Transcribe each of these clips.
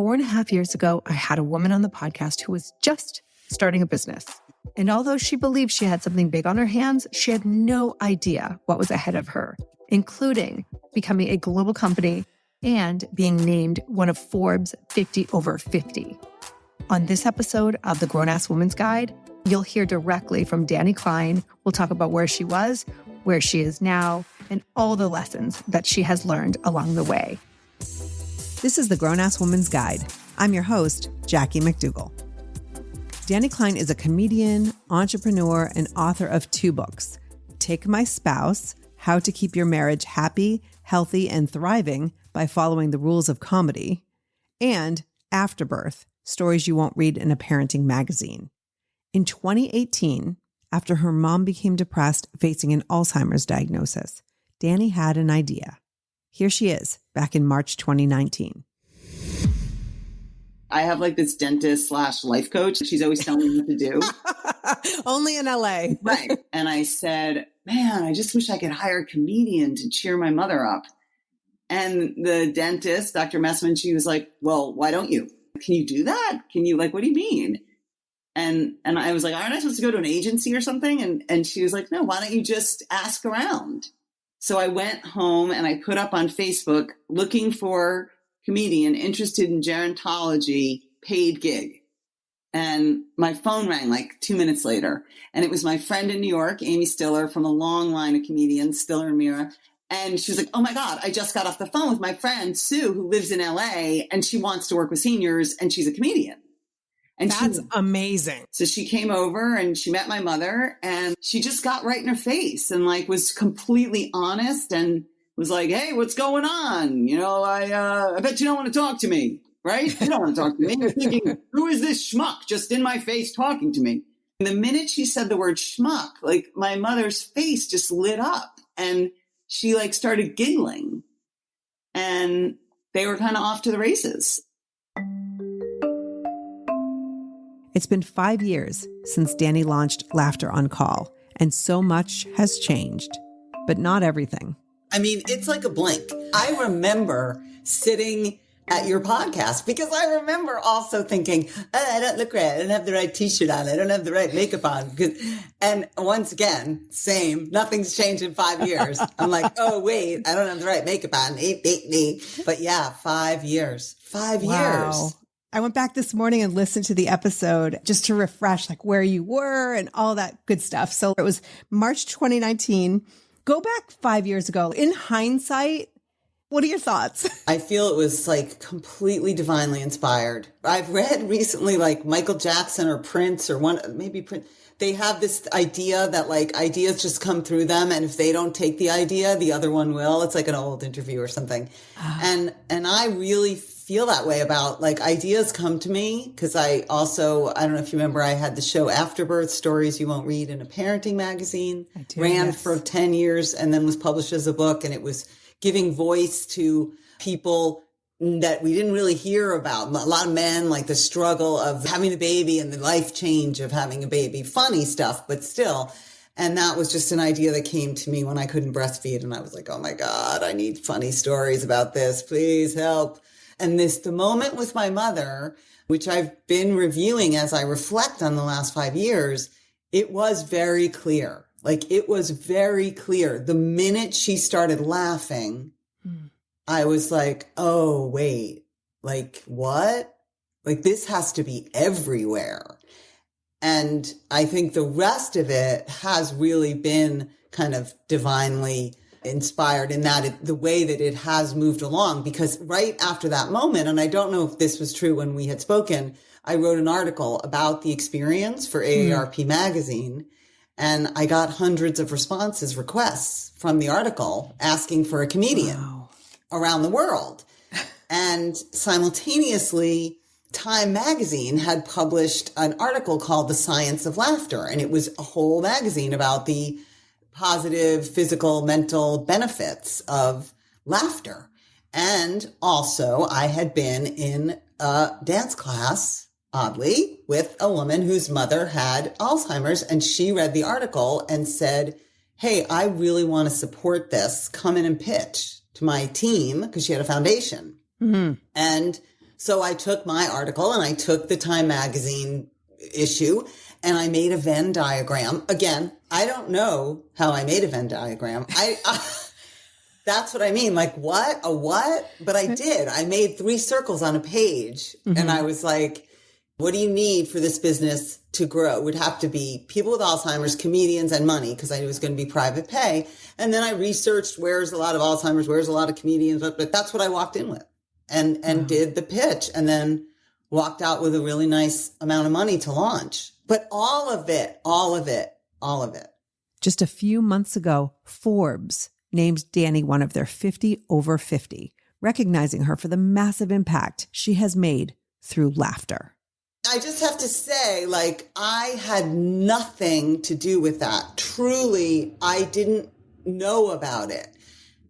4.5 years ago, I had a woman on the podcast who was just starting a business. And although she believed she had something big on her hands, she had no idea what was ahead of her, including becoming a global company and being named one of Forbes 50 over 50. On this episode of the Grown-Ass Woman's Guide, you'll hear directly from Dani Klein. We'll talk about where she was, where she is now, and all the lessons that she has learned along the way. This is the Grown-Ass Woman's Guide. I'm your host, Jackie McDougall. Dani Klein is a comedian, entrepreneur, and author of 2 books, Take My Spouse, How to Keep Your Marriage Happy, Healthy, and Thriving by Following the Rules of Comedy, and Afterbirth, Stories You Won't Read in a Parenting Magazine. In 2018, after her mom became depressed facing an Alzheimer's diagnosis, Dani had an idea. Here she is, back in March 2019. I have like this dentist / life coach. She's always telling me what to do. Only in LA. Right. And I said, man, I just wish I could hire a comedian to cheer my mother up. And the dentist, Dr. Messman, she was like, well, why don't you? Can you do that? Can you, like, what do you mean? And I was like, aren't I supposed to go to an agency or something? And she was like, no, why don't you just ask around? So I went home and I put up on Facebook looking for comedian interested in gerontology paid gig. And my phone rang like 2 minutes later. And it was my friend in New York, Amy Stiller, from a long line of comedians, Stiller and Mira. And she was like, oh my God, I just got off the phone with my friend Sue, who lives in LA, and she wants to work with seniors, and she's a comedian. And that's amazing. So she came over and she met my mother, and she just got right in her face and like was completely honest and was like, hey, what's going on? You know, I bet you don't want to talk to me, right? You don't want to talk to me. You're thinking, who is this schmuck just in my face talking to me? And the minute she said the word schmuck, like my mother's face just lit up and she like started giggling and they were kind of off to the races. It's been 5 years since Dani launched Laughter on Call, and so much has changed, but not everything. I mean, it's like a blink. I remember sitting at your podcast because I remember also thinking, oh, I don't look right. I don't have the right t-shirt on. I don't have the right makeup on. And once again, same, nothing's changed in 5 years. I'm like, oh, wait, I don't have the right makeup on. But yeah, 5 years, 5 years. I went back this morning and listened to the episode just to refresh like where you were and all that good stuff. So it was March 2019. Go back 5 years ago. In hindsight, what are your thoughts? I feel it was like completely divinely inspired. I've read recently like Michael Jackson or Prince or maybe Prince. They have this idea that like ideas just come through them. And if they don't take the idea, the other one will. It's like an old interview or something. And I really feel that way about like ideas come to me because I don't know if you remember, I had the show Afterbirth, Stories You Won't Read in a Parenting Magazine. Ran for 10 years and then was published as a book. And it was giving voice to people that we didn't really hear about. A lot of men, like the struggle of having a baby and the life change of having a baby. Funny stuff, but still. And that was just an idea that came to me when I couldn't breastfeed. And I was like, oh my God, I need funny stories about this. Please help. And the moment with my mother, which I've been reviewing as I reflect on the last 5 years, it was very clear. Like it was very clear. The minute she started laughing, I was like, oh, wait, like what? Like this has to be everywhere. And I think the rest of it has really been kind of divinely inspired in that the way that it has moved along, because right after that moment, and I don't know if this was true when we had spoken, I wrote an article about the experience for AARP magazine, and I got hundreds of requests from the article asking for a comedian around the world. And simultaneously, Time magazine had published an article called The Science of Laughter, and it was a whole magazine about the positive physical, mental benefits of laughter. And also I had been in a dance class, oddly, with a woman whose mother had Alzheimer's, and she read the article and said, hey, I really want to support this. Come in and pitch to my team, because she had a foundation. Mm-hmm. And So I took my article and I took the Time magazine issue and I made a Venn diagram. Again, I don't know how I made a Venn diagram. That's what I mean. Like, what? A what? But I did. I made 3 circles on a page. And I was like, what do you need for this business to grow? It would have to be people with Alzheimer's, comedians, and money, because I knew it was going to be private pay. And then I researched where's a lot of Alzheimer's, where's a lot of comedians. But that's what I walked in with and did the pitch and then walked out with a really nice amount of money to launch. But all of it. Just a few months ago, Forbes named Dani one of their 50 over 50, recognizing her for the massive impact she has made through laughter. I just have to say, like, I had nothing to do with that. Truly, I didn't know about it.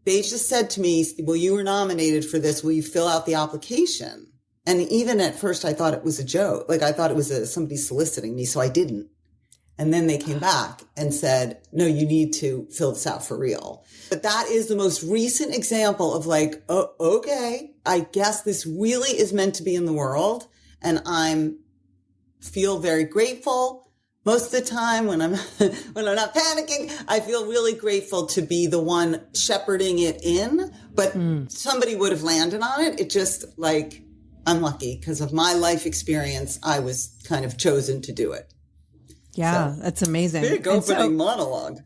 They just said to me, well, you were nominated for this. Will you fill out the application? And even at first, I thought it was a joke. Like, I thought it was somebody soliciting me, so I didn't. And then they came back and said, no, you need to fill this out for real. But that is the most recent example of like, oh, okay, I guess this really is meant to be in the world. And feel very grateful. Most of the time when I'm not panicking, I feel really grateful to be the one shepherding it in, but somebody would have landed on it. It just like, I'm lucky because of my life experience. I was kind of chosen to do it. Yeah, so, that's amazing. Big opening monologue.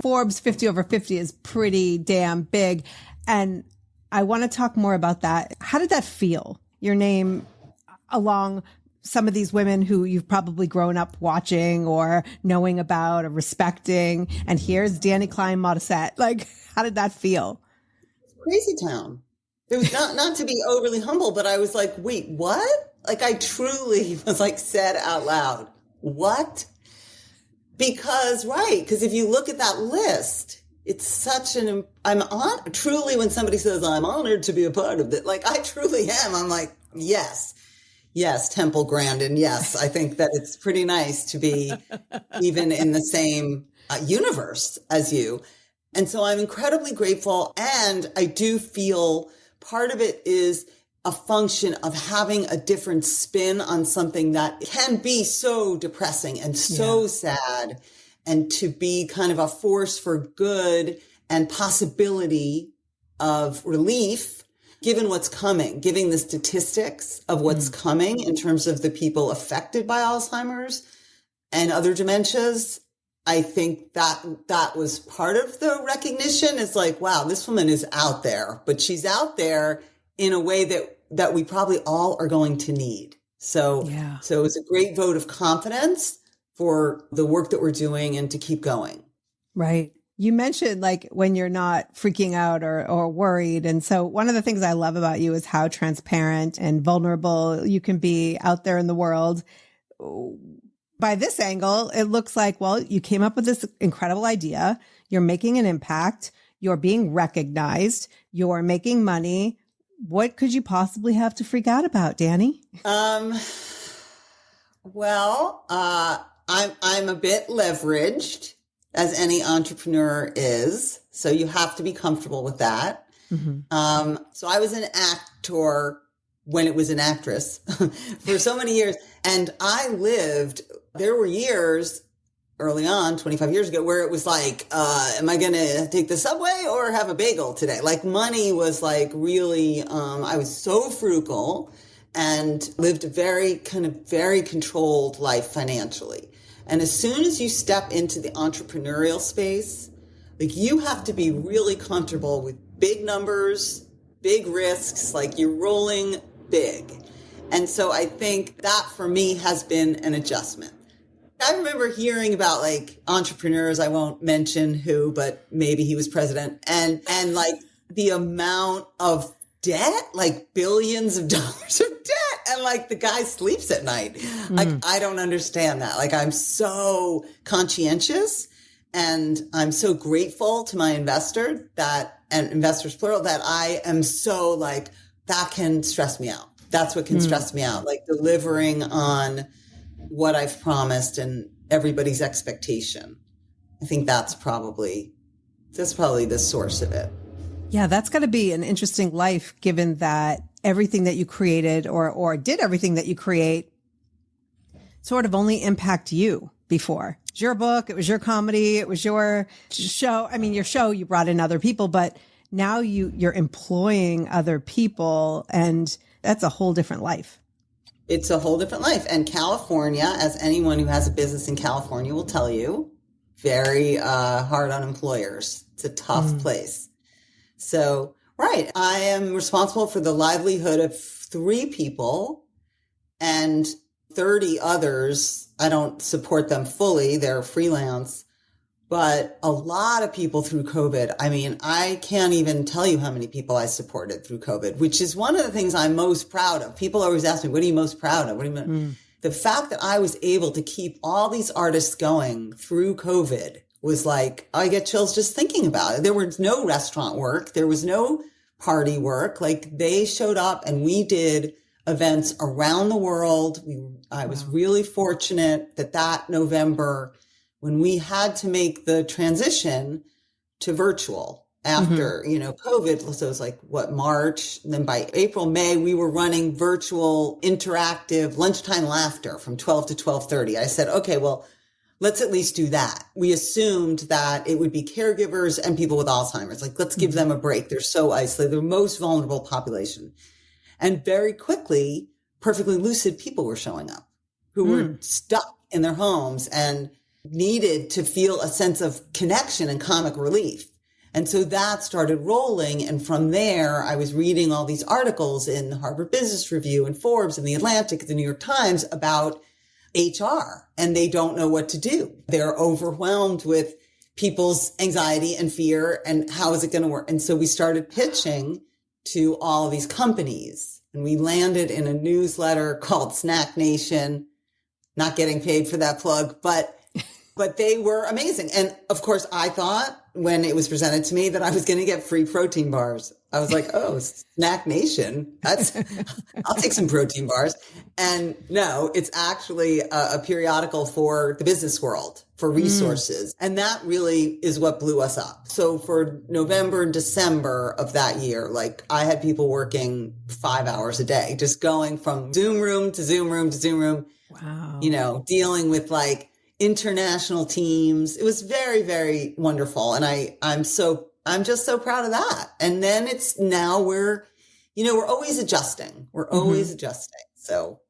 Forbes 50 over 50 is pretty damn big. And I want to talk more about that. How did that feel? Your name along some of these women who you've probably grown up watching or knowing about or respecting. And here's Dani Klein Modisette. Like, how did that feel? Crazy town. It was not to be overly humble, but I was like, wait, what? Like, I truly was like said out loud, what? Because if you look at that list, it's such truly when somebody says, I'm honored to be a part of it. Like, I truly am. I'm like, yes, Temple Grandin. Yes. I think that it's pretty nice to be even in the same universe as you. And so I'm incredibly grateful. And I do feel part of it is a function of having a different spin on something that can be so depressing and so sad, and to be kind of a force for good and possibility of relief, given what's coming, giving the statistics of what's coming in terms of the people affected by Alzheimer's and other dementias. I think that was part of the recognition. Is like, wow, this woman is out there, but she's out there in a way that we probably all are going to need. So it was a great vote of confidence for the work that we're doing and to keep going. Right. You mentioned like when you're not freaking out or worried. And so one of the things I love about you is how transparent and vulnerable you can be out there in the world. By this angle, it looks like, well, you came up with this incredible idea. You're making an impact. You're being recognized. You're making money. What could you possibly have to freak out about, Dani? I'm a bit leveraged, as any entrepreneur is. So you have to be comfortable with that. Mm-hmm. So I was an actor when it was an actress for so many years. And there were years early on, 25 years ago, where it was like, am I going to take the subway or have a bagel today? Like money was like really, I was so frugal and lived a very controlled life financially. And as soon as you step into the entrepreneurial space, like you have to be really comfortable with big numbers, big risks, like you're rolling big. And so I think that for me has been an adjustment. I remember hearing about like entrepreneurs, I won't mention who, but maybe he was president, and like the amount of debt, like billions of dollars of debt. And like the guy sleeps at night. Like, I don't understand that. Like, I'm so conscientious and I'm so grateful to my investor and investors plural, that I am so like, that can stress me out. That's what can stress me out. Like delivering on what I've promised and everybody's expectation. I think that's probably the source of it. Yeah, that's got to be an interesting life, given that everything that you created or did everything that you create sort of only impact you before? It was your book. It was your comedy. It was your show. I mean, your show, you brought in other people, but now you're employing other people, and that's a whole different life. It's a whole different life. And California, as anyone who has a business in California will tell you, very hard on employers. It's a tough place. So, right. I am responsible for the livelihood of 3 people and 30 others. I don't support them fully. They're freelance, but a lot of people through COVID. I mean, I can't even tell you how many people I supported through COVID, which is one of the things I'm most proud of. People always ask me, what are you most proud of? What do you The fact that I was able to keep all these artists going through COVID was like, I get chills just thinking about it. There was no restaurant work. There was no party work. Like, they showed up and we did events around the world. I was really fortunate that November, when we had to make the transition to virtual after, COVID. So it was like, March? And then by April, May, we were running virtual interactive lunchtime laughter from 12 to 12:30. I said, okay, well, let's at least do that. We assumed that it would be caregivers and people with Alzheimer's. Like, let's give them a break. They're so isolated. They're the most vulnerable population. And very quickly, perfectly lucid people were showing up who were stuck in their homes and needed to feel a sense of connection and comic relief. And so that started rolling. And from there, I was reading all these articles in the Harvard Business Review and Forbes and The Atlantic and the New York Times about HR, and they don't know what to do. They're overwhelmed with people's anxiety and fear, and how is it going to work? And so we started pitching to all of these companies, and we landed in a newsletter called Snack Nation. Not getting paid for that plug, but they were amazing. And of course, I thought when it was presented to me that I was going to get free protein bars. I was like, oh, Snack Nation. I'll take some protein bars. And no, it's actually a periodical for the business world, for resources. And that really is what blew us up. So for November and December of that year, like, I had people working 5 hours a day, just going from Zoom room to Zoom room to Zoom room. Wow. Dealing with like international teams. It was very, very wonderful. And I'm just so proud of that. And then we're always adjusting. We're always adjusting. So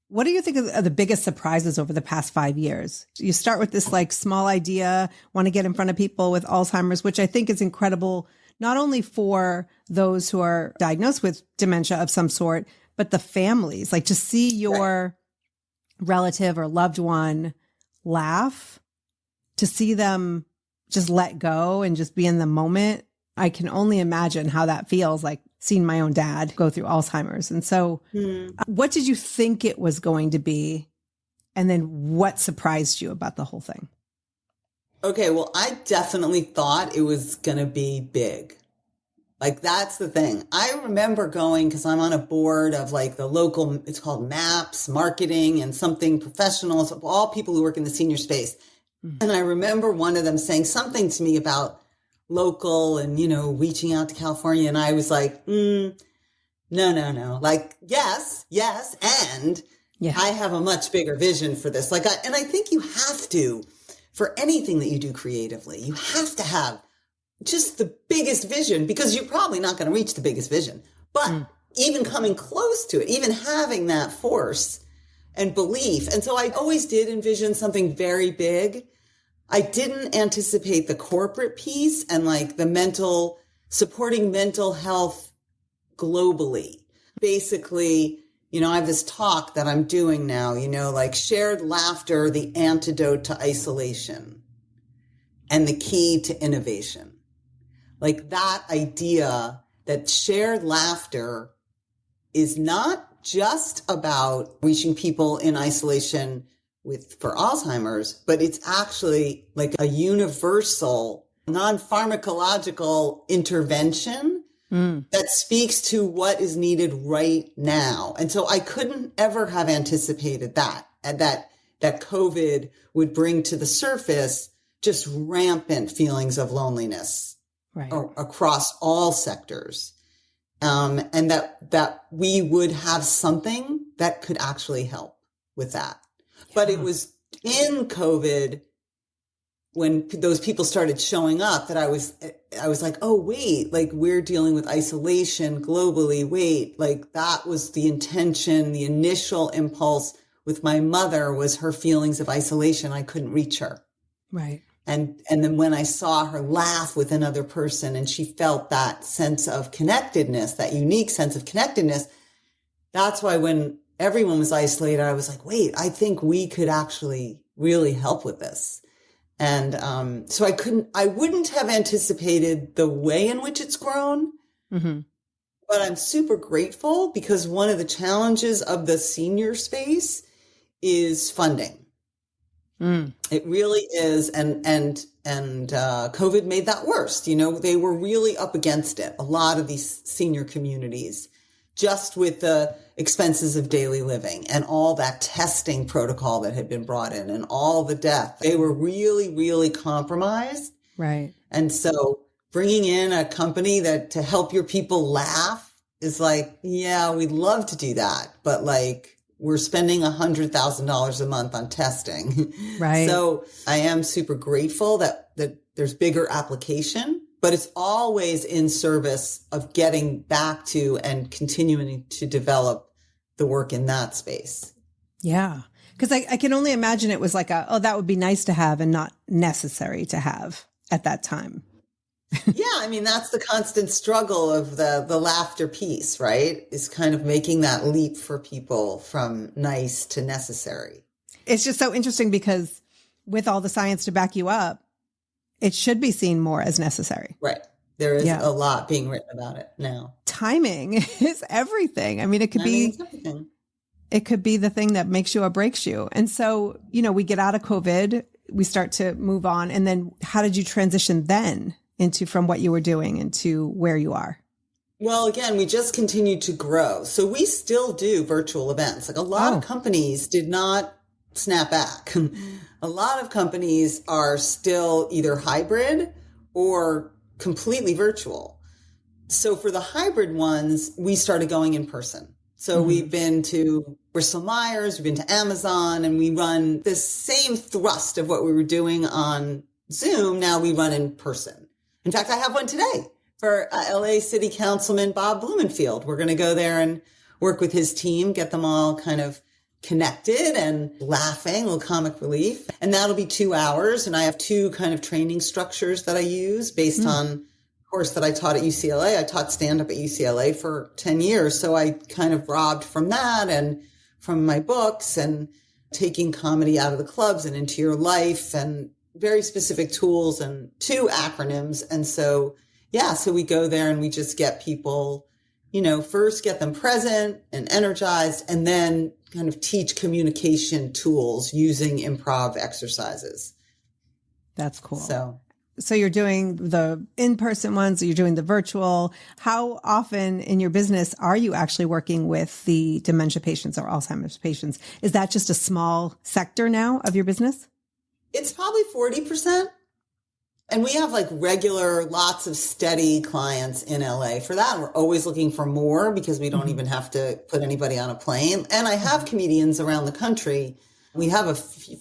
what do you think are the biggest surprises over the past 5 years? You start with this like small idea, want to get in front of people with Alzheimer's, which I think is incredible, not only for those who are diagnosed with dementia of some sort, but the families, like to see your relative or loved one laugh, to see them just let go and just be in the moment. I can only imagine how that feels, like seeing my own dad go through Alzheimer's. And so what did you think it was going to be? And then what surprised you about the whole thing? Okay, well, I definitely thought it was going to be big. Like, that's the thing. I remember going, because I'm on a board of like the local, it's called MAPS, marketing and something professionals, all people who work in the senior space. And I remember one of them saying something to me about local and, reaching out to California. And I was like, no. Like, yes. And I have a much bigger vision for this. And I think you have to, for anything that you do creatively, you have to have just the biggest vision, because you're probably not going to reach the biggest vision. But even coming close to it, even having that force and belief. And so I always did envision something very big. I didn't anticipate the corporate piece and like the supporting mental health globally. Basically, I have this talk that I'm doing now, like shared laughter, the antidote to isolation and the key to innovation. Like, that idea that shared laughter is not just about reaching people in isolation for Alzheimer's, but it's actually like a universal, non-pharmacological intervention that speaks to what is needed right now. And so I couldn't ever have anticipated that COVID would bring to the surface just rampant feelings of loneliness across all sectors. and that we would have something that could actually help with that. Yeah. But it was in COVID when those people started showing up that I was like, oh, wait, like we're dealing with isolation globally. Wait, like that was the intention, the initial impulse with my mother was her feelings of isolation. I couldn't reach her. Right. And then when I saw her laugh with another person and she felt that sense of connectedness, that unique sense of connectedness, that's why when everyone was isolated, I was like, wait, I think we could actually really help with this. And so I wouldn't have anticipated the way in which it's grown, mm-hmm. but I'm super grateful because one of the challenges of the senior space is funding. It really is. And COVID made that worse. You know, they were really up against it. A lot of these senior communities, just with the expenses of daily living and all that testing protocol that had been brought in and all the death, they were really, really compromised. Right. And so bringing in a company to help your people laugh is like, yeah, we'd love to do that. But like, we're spending $100,000 a month on testing. Right. So I am super grateful that there's bigger application, but it's always in service of getting back to and continuing to develop the work in that space. Yeah. Because I can only imagine it was like that would be nice to have and not necessary to have at that time. Yeah, I mean, that's the constant struggle of the laughter piece, right? Is kind of making that leap for people from nice to necessary. It's just so interesting because with all the science to back you up, it should be seen more as necessary. Right. There is a lot being written about it now. Timing is everything. I mean, it could be the thing that makes you or breaks you. And so, you know, we get out of COVID, we start to move on. And then how did you transition then from what you were doing into where you are? Well, again, we just continued to grow. So we still do virtual events. Like a lot of companies did not snap back. A lot of companies are still either hybrid or completely virtual. So for the hybrid ones, we started going in person. So we've been to Bristol Myers, we've been to Amazon, and we run the same thrust of what we were doing on Zoom. Now we run in person. In fact, I have one today for LA City Councilman Bob Blumenfield. We're going to go there and work with his team, get them all kind of connected and laughing, a little comic relief. And that'll be 2 hours. And I have 2 kind of training structures that I use based on course that I taught at UCLA. I taught stand-up at UCLA for 10 years. So I kind of robbed from that and from my books and taking comedy out of the clubs and into your life and very specific tools and 2 acronyms. And so, so we go there and we just get people, you know, first get them present and energized and then kind of teach communication tools using improv exercises. That's cool. So you're doing the in-person ones, you're doing the virtual. How often in your business are you actually working with the dementia patients or Alzheimer's patients? Is that just a small sector now of your business? It's probably 40%. And we have like regular, lots of steady clients in LA. For that, we're always looking for more because we don't even have to put anybody on a plane. And I have comedians around the country. We have a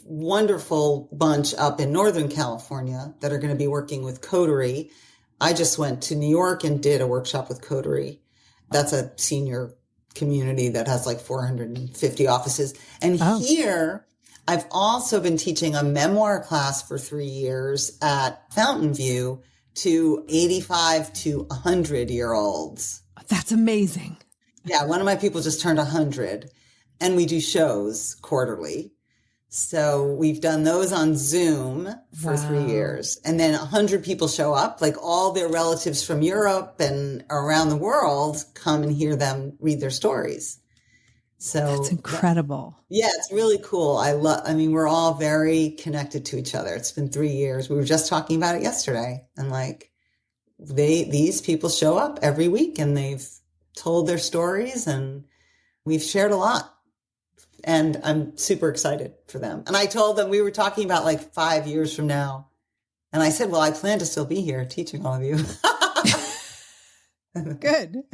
wonderful bunch up in Northern California that are going to be working with Coterie. I just went to New York and did a workshop with Coterie. That's a senior community that has like 450 offices. And here, I've also been teaching a memoir class for 3 years at Fountain View to 85 to 100-year-olds. That's amazing. Yeah, one of my people just turned 100, and we do shows quarterly. So we've done those on Zoom for 3 years. And then 100 people show up, like all their relatives from Europe and around the world come and hear them read their stories. So that's incredible. Yeah, it's really cool. I mean, we're all very connected to each other. It's been 3 years. We were just talking about it yesterday. And like these people show up every week and they've told their stories and we've shared a lot. And I'm super excited for them. And I told them we were talking about like 5 years from now. And I said, well, I plan to still be here teaching all of you. Good.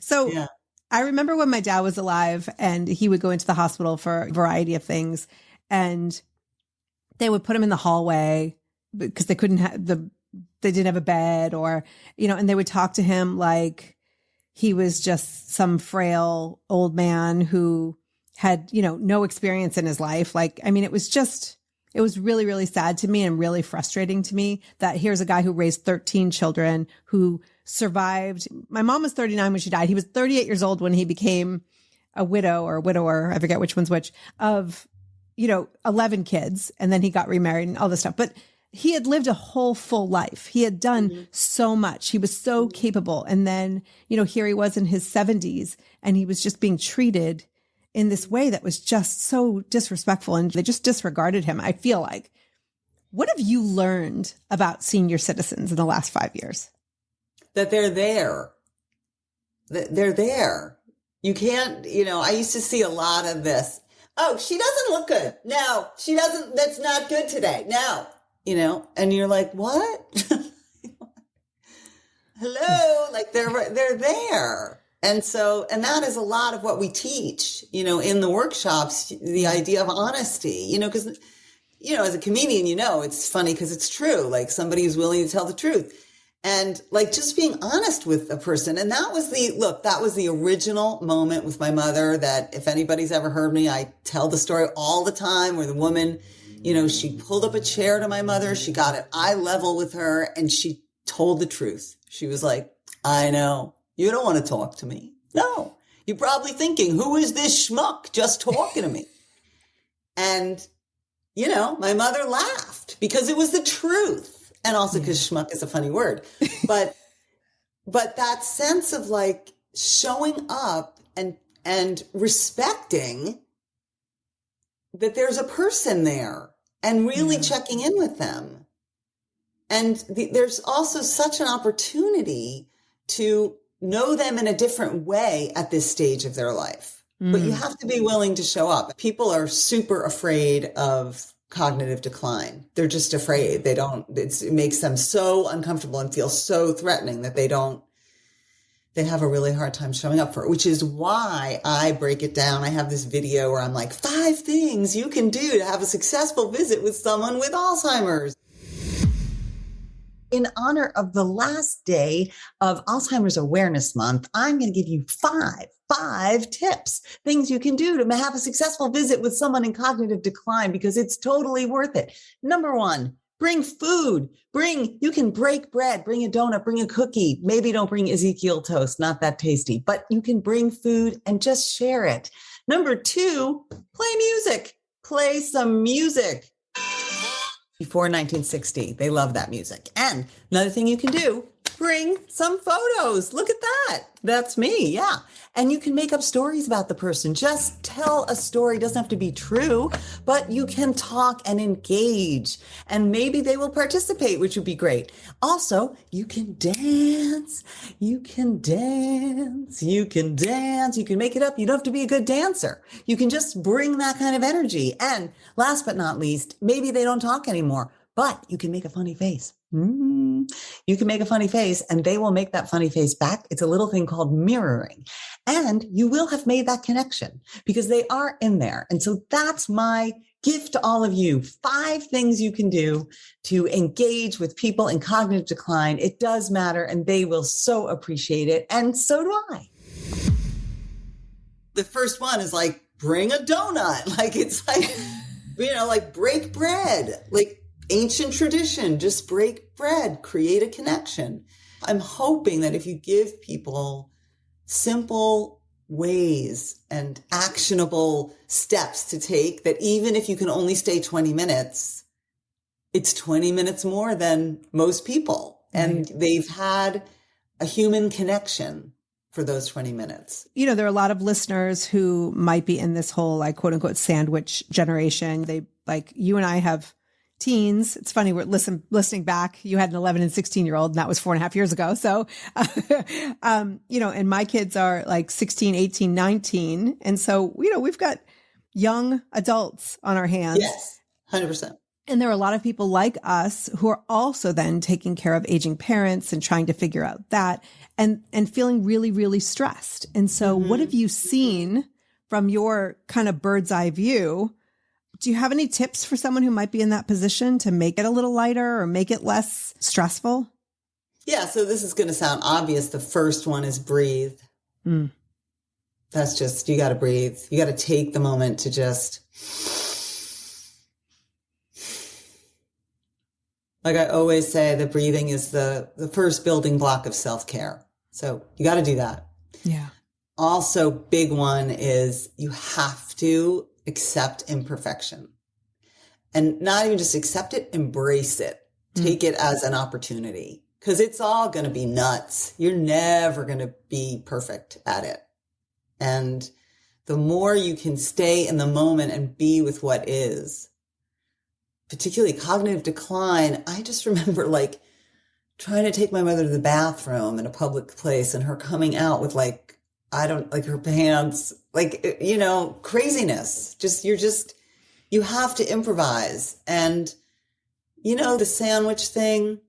So Yeah. I remember when my dad was alive and he would go into the hospital for a variety of things, and they would put him in the hallway because they couldn't have they didn't have a bed, or, and they would talk to him like he was just some frail old man who had, no experience in his life. Like, I mean, it was really, really sad to me and really frustrating to me that here's a guy who raised 13 children, who survived. My mom was 39 when she died. He was 38 years old when he became a widow or a widower. I forget which one's which, of, 11 kids. And then he got remarried and all this stuff. But he had lived a whole full life. He had done so much. He was so capable. And then, here he was in his 70s and he was just being treated in this way that was just so disrespectful, and they just disregarded him. I feel like, what have you learned about senior citizens in the last 5 years? That they're there. They're there. You can't, I used to see a lot of this. Oh, she doesn't look good. No, she doesn't. That's not good today. No, and you're like, what? Hello. Like they're there. And that is a lot of what we teach, in the workshops, the idea of honesty, because, as a comedian, it's funny because it's true. Like, somebody who's willing to tell the truth and like just being honest with a person. And that was the original moment with my mother that, if anybody's ever heard me, I tell the story all the time, where the woman, she pulled up a chair to my mother. She got at eye level with her and she told the truth. She was like, I know. You don't want to talk to me. No, you're probably thinking, who is this schmuck just talking to me? And, my mother laughed because it was the truth. And also because schmuck is a funny word. But that sense of like showing up and respecting that there's a person there and really checking in with them. And there's also such an opportunity to know them in a different way at this stage of their life. But you have to be willing to show up. People are super afraid of cognitive decline. They're just afraid. It makes them so uncomfortable and feel so threatening that they have a really hard time showing up for it, which is why I break it down. I have this video where I'm like, 5 things you can do to have a successful visit with someone with Alzheimer's. In honor of the last day of Alzheimer's Awareness Month, I'm going to give you five tips, things you can do to have a successful visit with someone in cognitive decline, because it's totally worth it. Number 1, bring food. You can break bread, bring a donut, bring a cookie. Maybe don't bring Ezekiel toast, not that tasty, but you can bring food and just share it. Number 2, play music. Play some music. Before 1960, they love that music. And another thing you can do, bring some photos. Look at that. That's me. Yeah. And you can make up stories about the person. Just tell a story. It doesn't have to be true, but you can talk and engage, and maybe they will participate, which would be great. Also, you can dance. You can make it up. You don't have to be a good dancer. You can just bring that kind of energy. And last but not least, maybe they don't talk anymore, but you can make a funny face. You can make a funny face and they will make that funny face back. It's a little thing called mirroring. And you will have made that connection because they are in there. And so that's my gift to all of you. 5 things you can do to engage with people in cognitive decline. It does matter and they will so appreciate it. And so do I. The first one is like, bring a donut. Like, it's like, like break bread, like ancient tradition, just break bread, create a connection. I'm hoping that if you give people simple ways and actionable steps to take, that even if you can only stay 20 minutes, it's 20 minutes more than most people. And they've had a human connection for those 20 minutes. There are a lot of listeners who might be in this whole, like, quote unquote, sandwich generation. They, like, you and I have teens. It's funny. We're listening back. You had an 11 and 16-year-old, and that was 4.5 years ago. So, and my kids are like 16, 18, 19. And so, we've got young adults on our hands. Yes, 100%. And there are a lot of people like us who are also then taking care of aging parents and trying to figure out that and feeling really, really stressed. And so what have you seen from your kind of bird's eye view? Do you have any tips for someone who might be in that position to make it a little lighter or make it less stressful? Yeah. So this is going to sound obvious. The first one is breathe. That's just, you got to breathe. You got to take the moment to just, like I always say, the breathing is the first building block of self-care. So you got to do that. Yeah. Also, big one is you have to accept imperfection, and not even just accept it, embrace it, take it as an opportunity, because it's all going to be nuts. You're never going to be perfect at it. And the more you can stay in the moment and be with what is, particularly cognitive decline. I just remember like trying to take my mother to the bathroom in a public place and her coming out with like, I don't like her pants, like, you know, craziness. You have to improvise. And, you know, the sandwich thing,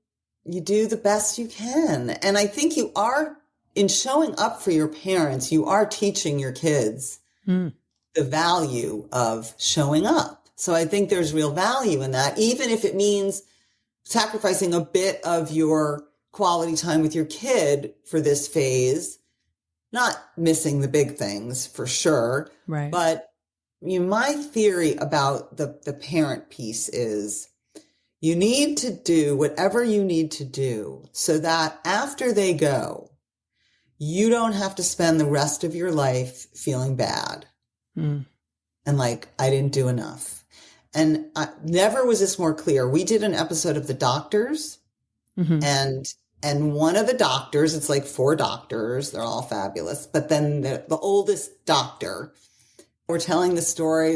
you do the best you can. And I think you are, in showing up for your parents, you are teaching your kids the value of showing up. So I think there's real value in that, even if it means sacrificing a bit of your quality time with your kid for this phase, not missing the big things for sure. Right. But my theory about the parent piece is you need to do whatever you need to do so that after they go, you don't have to spend the rest of your life feeling bad. And like, I didn't do enough. And never was this more clear. We did an episode of The Doctors, and one of the doctors, it's like 4 doctors, they're all fabulous. But then the oldest doctor, we're telling the story.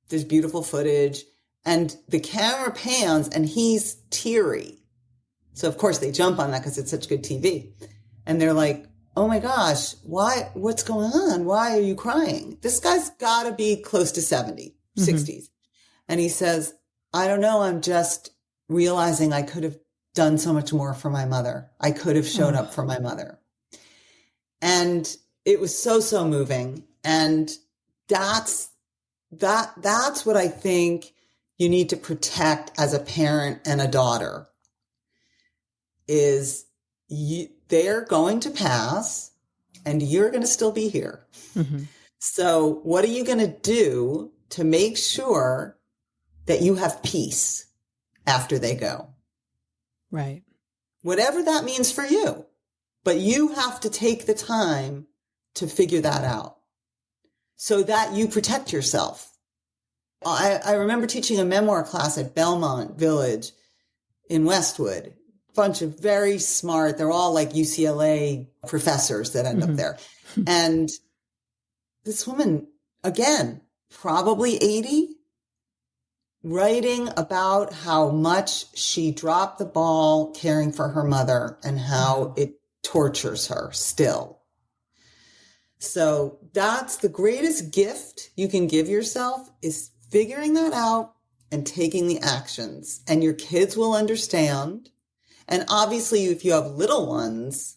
There's beautiful footage, and the camera pans, and he's teary. So of course they jump on that because it's such good TV, and they're like, "Oh my gosh, why? What's going on? Why are you crying?" This guy's got to be close to 70, 60s. And he says, "I don't know. I'm just realizing I could have done so much more for my mother. I could have showed up for my mother." And it was so moving. And that's what I think you need to protect as a parent and a daughter is they're going to pass and you're going to still be here. So what are you going to do to make sure that you have peace after they go? Right. Whatever that means for you. But you have to take the time to figure that out so that you protect yourself. I remember teaching a memoir class at Belmont Village in Westwood. Bunch of very smart, they're all like UCLA professors that end up there. And this woman, again, probably 80, writing about how much she dropped the ball caring for her mother and how it tortures her still. So that's the greatest gift you can give yourself, is figuring that out and taking the actions. And your kids will understand. And obviously, if you have little ones,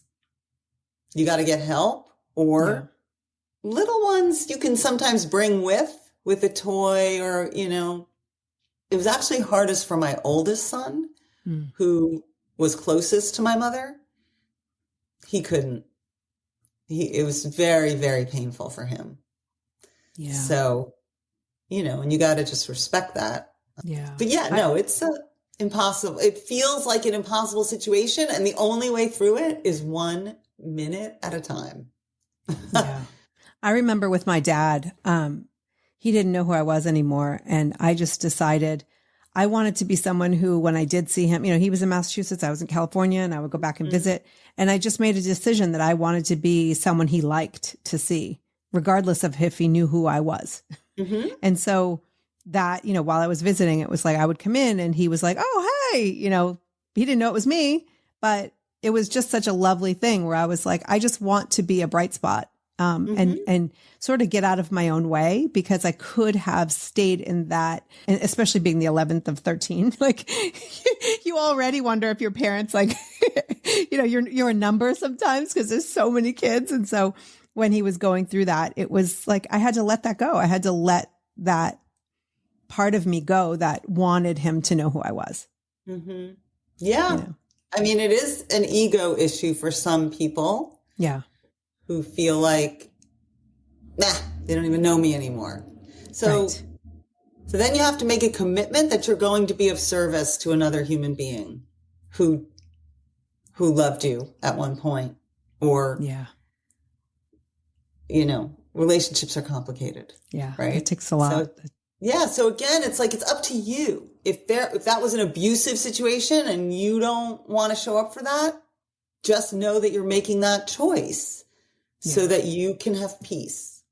you got to get help, or little ones you can sometimes bring with a toy, or, you know. It was actually hardest for my oldest son, who was closest to my mother. He couldn't. It was very, very painful for him. Yeah. So, you know, and you got to just respect that. Yeah. But yeah, no, it's impossible. It feels like an impossible situation. And the only way through it is 1 minute at a time. Yeah. I remember with my dad, he didn't know who I was anymore. And I just decided I wanted to be someone who, when I did see him, you know, he was in Massachusetts, I was in California, and I would go back and visit. And I just made a decision that I wanted to be someone he liked to see, regardless of if he knew who I was. And so that, you know, while I was visiting, it was like, I would come in and he was like, "Oh, hey," you know, he didn't know it was me, but it was just such a lovely thing where I was like, I just want to be a bright spot. and sort of get out of my own way, because I could have stayed in that, and especially being the 11th of 13, like you already wonder if your parents, like, you're a number sometimes because there's so many kids. And so when he was going through that, it was like, I had to let that go. I had to let that part of me go that wanted him to know who I was. Mm-hmm. Yeah. I mean, it is an ego issue for some people. Yeah. Who feel like, they don't even know me anymore. So, right. So then you have to make a commitment that you're going to be of service to another human being who loved you at one point, or, relationships are complicated. Yeah. Right. It takes a lot. So again, it's like, it's up to you. If that was an abusive situation and you don't want to show up for that, just know that you're making that choice so that you can have peace.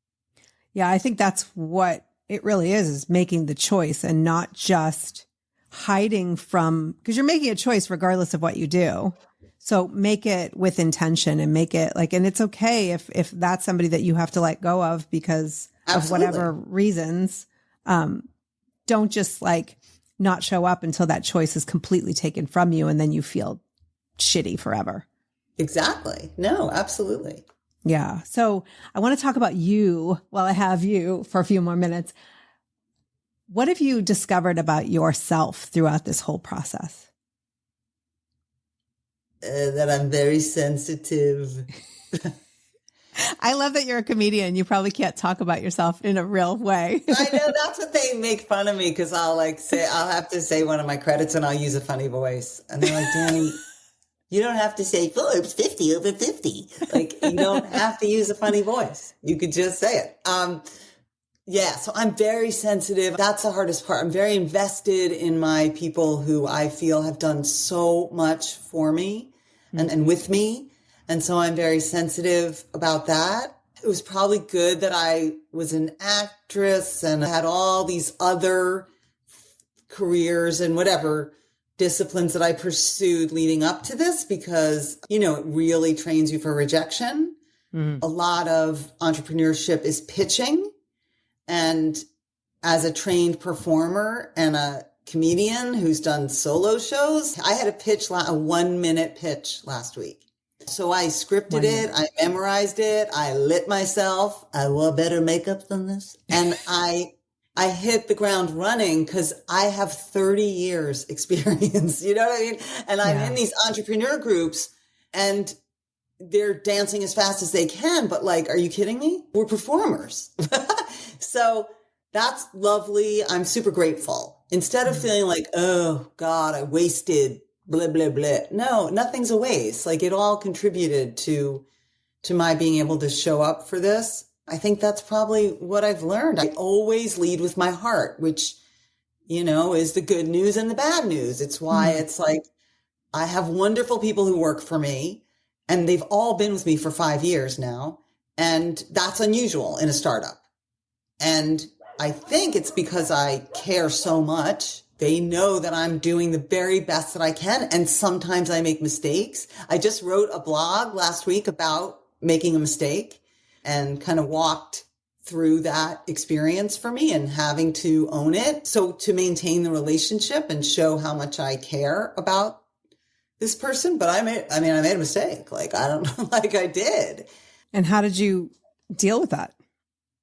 Yeah, I think that's what it really is making the choice and not just hiding from, because you're making a choice regardless of what you do. So make it with intention and make it like, and it's okay if that's somebody that you have to let go of because of whatever reasons. Don't just like not show up until that choice is completely taken from you and then you feel shitty forever. Exactly. No, absolutely. Yeah. So I want to talk about you while I have you for a few more minutes. What have you discovered about yourself throughout this whole process? That I'm very sensitive. I love that you're a comedian. You probably can't talk about yourself in a real way. I know, that's what they make fun of me, because I'll have to say one of my credits and I'll use a funny voice. And they're like, Danny, you don't have to say Forbes 50 over 50. Like, you don't have to use a funny voice. You could just say it. So I'm very sensitive. That's the hardest part. I'm very invested in my people who I feel have done so much for me and with me. And so I'm very sensitive about that. It was probably good that I was an actress and had all these other careers and whatever disciplines that I pursued leading up to this, because, it really trains you for rejection. A lot of entrepreneurship is pitching. And as a trained performer and a comedian who's done solo shows, I had a 1-minute pitch last week. So I scripted it, I memorized it, I lit myself, I wore better makeup than this. And I hit the ground running because I have 30 years experience, you know what I mean? And I'm in these entrepreneur groups and they're dancing as fast as they can, but like, are you kidding me? We're performers. So that's lovely. I'm super grateful. Instead of feeling like, oh God, I wasted blah, blah, blah. No, nothing's a waste. Like, it all contributed to my being able to show up for this. I think that's probably what I've learned. I always lead with my heart, which, is the good news and the bad news. It's why it's like, I have wonderful people who work for me and they've all been with me for 5 years now. And that's unusual in a startup. And I think it's because I care so much. They know that I'm doing the very best that I can. And sometimes I make mistakes. I just wrote a blog last week about making a mistake and kind of walked through that experience for me and having to own it. So to maintain the relationship and show how much I care about this person. But I made a mistake. Like, I don't know, like I did. And how did you deal with that?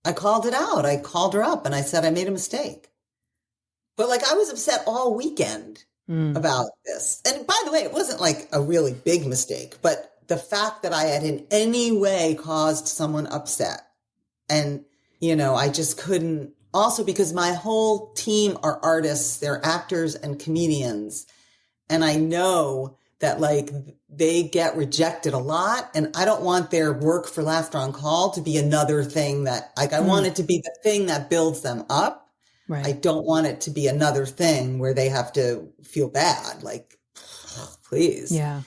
I called it out. I called her up and I said, I made a mistake. But like, I was upset all weekend about this. And by the way, it wasn't like a really big mistake, but the fact that I had in any way caused someone upset. And, I just couldn't, also because my whole team are artists, they're actors and comedians. And I know that like they get rejected a lot. And I don't want their work for Laughter on Call to be another thing that like, I want it to be the thing that builds them up. Right. I don't want it to be another thing where they have to feel bad. Like, please. Yeah.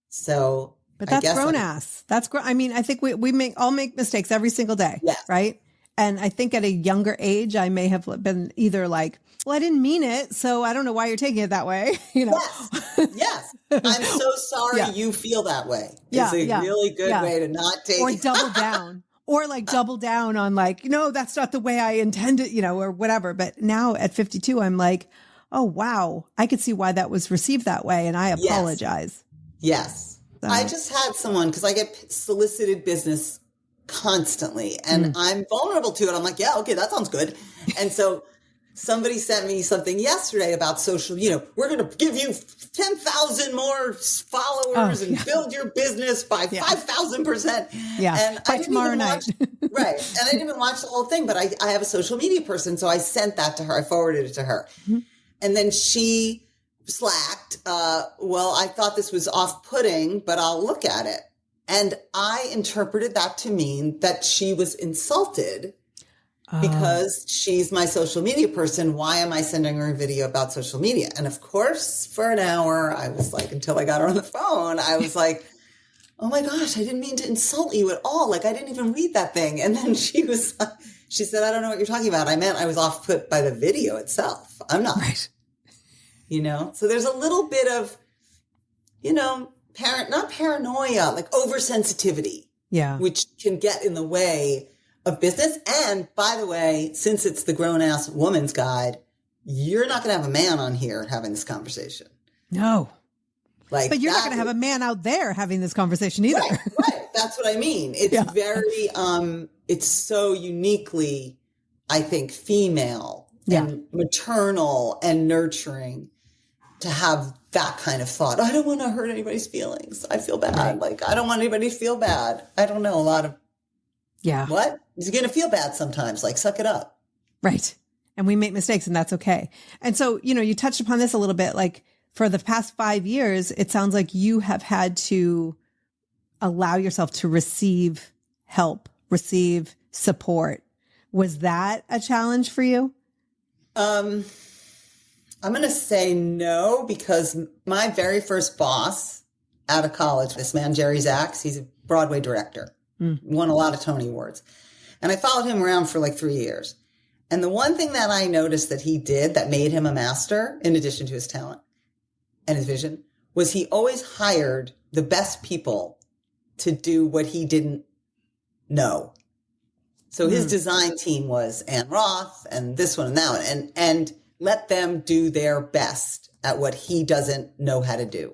So, but that's grown ass. That's I mean, I think we all make mistakes every single day. Yes. Right. And I think at a younger age, I may have been either like, well, I didn't mean it, so I don't know why you're taking it that way. Yes. I'm so sorry you feel that way. It's a really good way to not take or double down. or like double down on like, no, that's not the way I intended, or whatever. But now at 52, I'm like, oh, wow, I could see why that was received that way. And I apologize. Yes. I just had someone, because I get solicited business constantly and I'm vulnerable to it. I'm like, yeah, okay, that sounds good. And so somebody sent me something yesterday about social, we're going to give you 10,000 more followers and build your business by 5,000%. Yeah. And by tomorrow night. Right. And I didn't even watch the whole thing, but I have a social media person. So I sent that to her. I forwarded it to her. Mm-hmm. And then she slacked. Well, I thought this was off-putting, but I'll look at it. And I interpreted that to mean that she was insulted because she's my social media person. Why am I sending her a video about social media? And of course, for an hour, I was like, until I got her on the phone, I was like, oh my gosh, I didn't mean to insult you at all. Like, I didn't even read that thing. And then she said, I don't know what you're talking about. I meant I was off put by the video itself. I'm not. Right. So there's a little bit of, not paranoia, like oversensitivity. Yeah. Which can get in the way of business. And by the way, since it's the grown-ass woman's guide, you're not going to have a man on here having this conversation. No. But you're not going to have a man out there having this conversation either. Right. That's what I mean. It's very, it's so uniquely, I think, female and maternal and nurturing to have that kind of thought. I don't want to hurt anybody's feelings. I feel bad. Right. Like, I don't want anybody to feel bad. I don't know, a lot of, what? You're going to feel bad sometimes. Like, suck it up. Right. And we make mistakes and that's okay. And so, you touched upon this a little bit, like for the past 5 years, it sounds like you have had to allow yourself to receive help, receive support. Was that a challenge for you? I'm going to say no, because my very first boss out of college, this man, Jerry Zaks, he's a Broadway director, won a lot of Tony Awards. And I followed him around for like 3 years. And the one thing that I noticed that he did that made him a master, in addition to his talent and his vision, was he always hired the best people to do what he didn't know. So his design team was Ann Roth and this one and that one, and let them do their best at what he doesn't know how to do.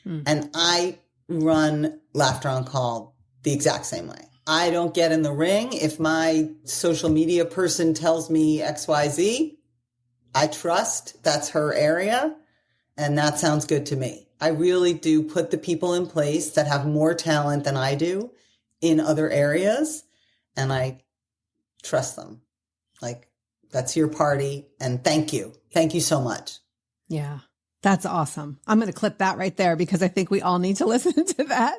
And I run Laughter on Call the exact same way. I don't get in the ring. If my social media person tells me XYZ, I trust that's her area. And that sounds good to me. I really do put the people in place that have more talent than I do in other areas. And I trust them. Like, that's your party. And thank you. Thank you so much. Yeah. That's awesome. I'm going to clip that right there because I think we all need to listen to that,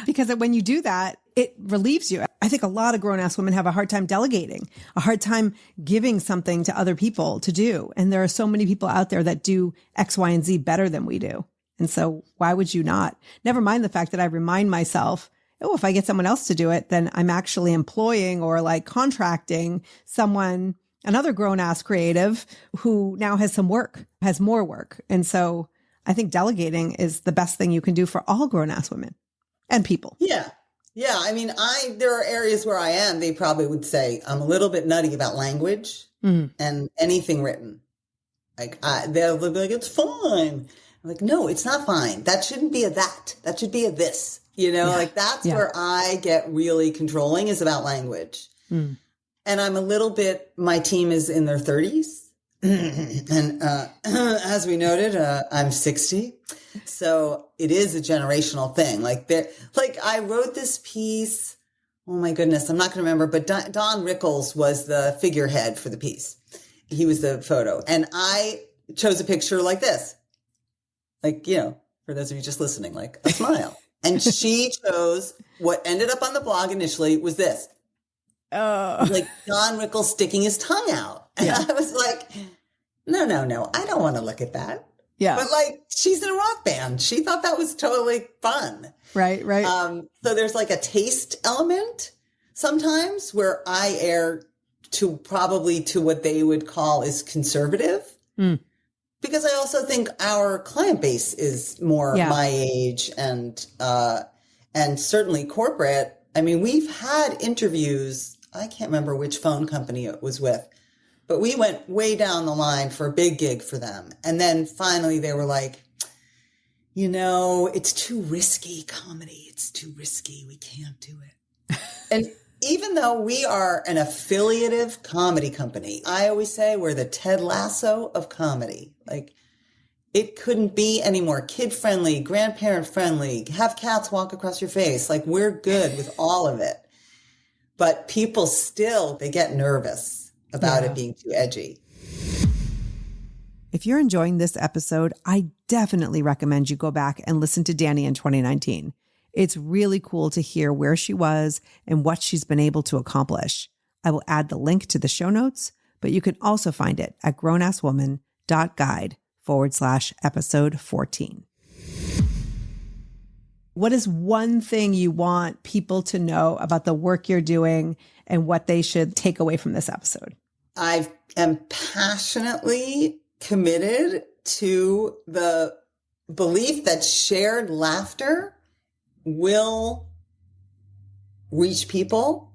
because when you do that, it relieves you. I think a lot of grown-ass women have a hard time delegating, a hard time giving something to other people to do. And there are so many people out there that do X, Y, and Z better than we do. And so why would you not? Never mind the fact that I remind myself, oh, if I get someone else to do it, then I'm actually employing or like contracting someone, another grown-ass creative who now has some work, has more work. And so I think delegating is the best thing you can do for all grown-ass women and people. Yeah. Yeah. I mean, there are areas where I am, they probably would say I'm a little bit nutty about language and anything written. Like, they'll be like, it's fine. I'm like, no, it's not fine. That shouldn't be a that. That should be a this. Like that's where I get really controlling, is about language. And I'm a little bit, my team is in their 30s. And as we noted, I'm 60. So it is a generational thing. Like I wrote this piece. Oh my goodness, I'm not going to remember, but Don Rickles was the figurehead for the piece. He was the photo. And I chose a picture like this. Like, for those of you just listening, like a smile. And she chose what ended up on the blog initially was this. Like Don Rickles sticking his tongue out. And I was like, no, I don't want to look at that. Yeah. But like, she's in a rock band. She thought that was totally fun. Right. So there's like a taste element sometimes where I err to what they would call is conservative. Because I also think our client base is more my age and certainly corporate. I mean, we've had interviews. I can't remember which phone company it was with, but we went way down the line for a big gig for them. And then finally they were like, you know, it's too risky comedy. It's too risky. We can't do it. And even though we are an affiliative comedy company, I always say we're the Ted Lasso of comedy. Like, it couldn't be any more kid-friendly, grandparent-friendly, have cats walk across your face. Like, we're good with all of it. But people still, they get nervous about it being too edgy. If you're enjoying this episode, I definitely recommend you go back and listen to Dani in 2019. It's really cool to hear where she was and what she's been able to accomplish. I will add the link to the show notes, but you can also find it at grownasswoman.guide/episode 14. What is one thing you want people to know about the work you're doing and what they should take away from this episode? I am passionately committed to the belief that shared laughter will reach people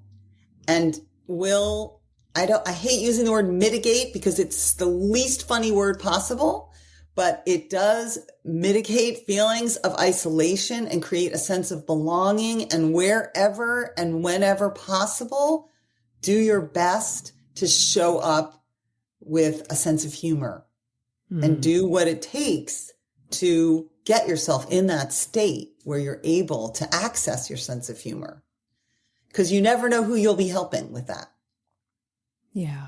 and will, I hate using the word mitigate because it's the least funny word possible, but it does mitigate feelings of isolation and create a sense of belonging. And wherever and whenever possible, do your best to show up with a sense of humor and do what it takes to get yourself in that state where you're able to access your sense of humor. Because you never know who you'll be helping with that. Yeah,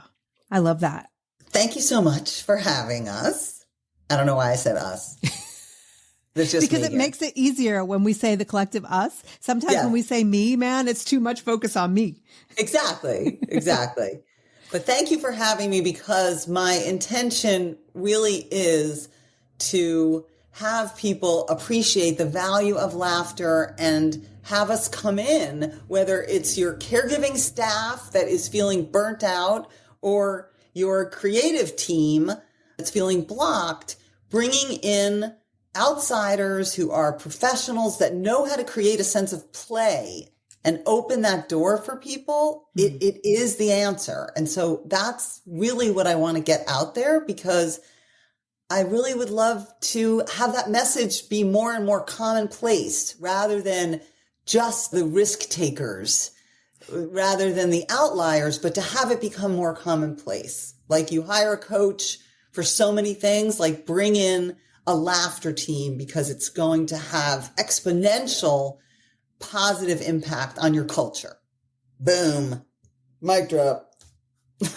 I love that. Thank you so much for having us. I don't know why I said us. There's just because it makes it easier when we say the collective us. Sometimes when we say me, man, it's too much focus on me. Exactly. But thank you for having me, because my intention really is to have people appreciate the value of laughter and have us come in, whether it's your caregiving staff that is feeling burnt out or your creative team that's feeling blocked, bringing in outsiders who are professionals that know how to create a sense of play and open that door for people. It is the answer. And so that's really what I want to get out there, because I really would love to have that message be more and more commonplace rather than just the risk takers, rather than the outliers, but to have it become more commonplace. Like, you hire a coach for so many things, like bring in a laughter team, because it's going to have exponential positive impact on your culture. Boom. Mic drop.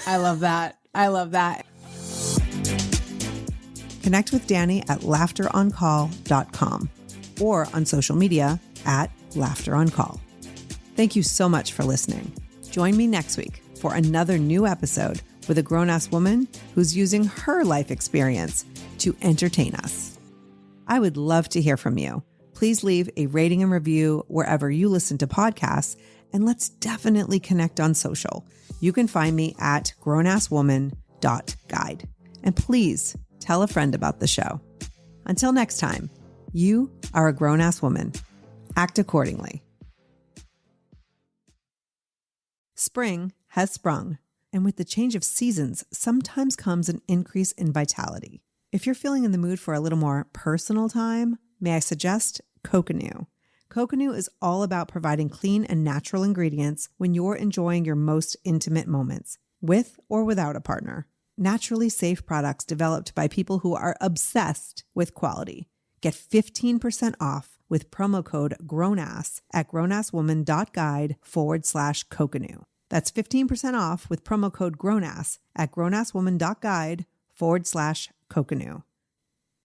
I love that. Connect with Dani at laughteroncall.com or on social media at laughteroncall. Thank you so much for listening. Join me next week for another new episode with a grown-ass woman who's using her life experience to entertain us. I would love to hear from you. Please leave a rating and review wherever you listen to podcasts, and let's definitely connect on social. You can find me at grownasswoman.guide. And please tell a friend about the show. Until next time, you are a grown-ass woman. Act accordingly. Spring has sprung, and with the change of seasons, sometimes comes an increase in vitality. If you're feeling in the mood for a little more personal time, may I suggest Coconu. Coconu is all about providing clean and natural ingredients when you're enjoying your most intimate moments, with or without a partner. Naturally safe products developed by people who are obsessed with quality. Get 15% off with promo code GROWNASS at grownasswoman.guide/Coconu. That's 15% off with promo code GROWNASS at grownasswoman.guide/Coconu.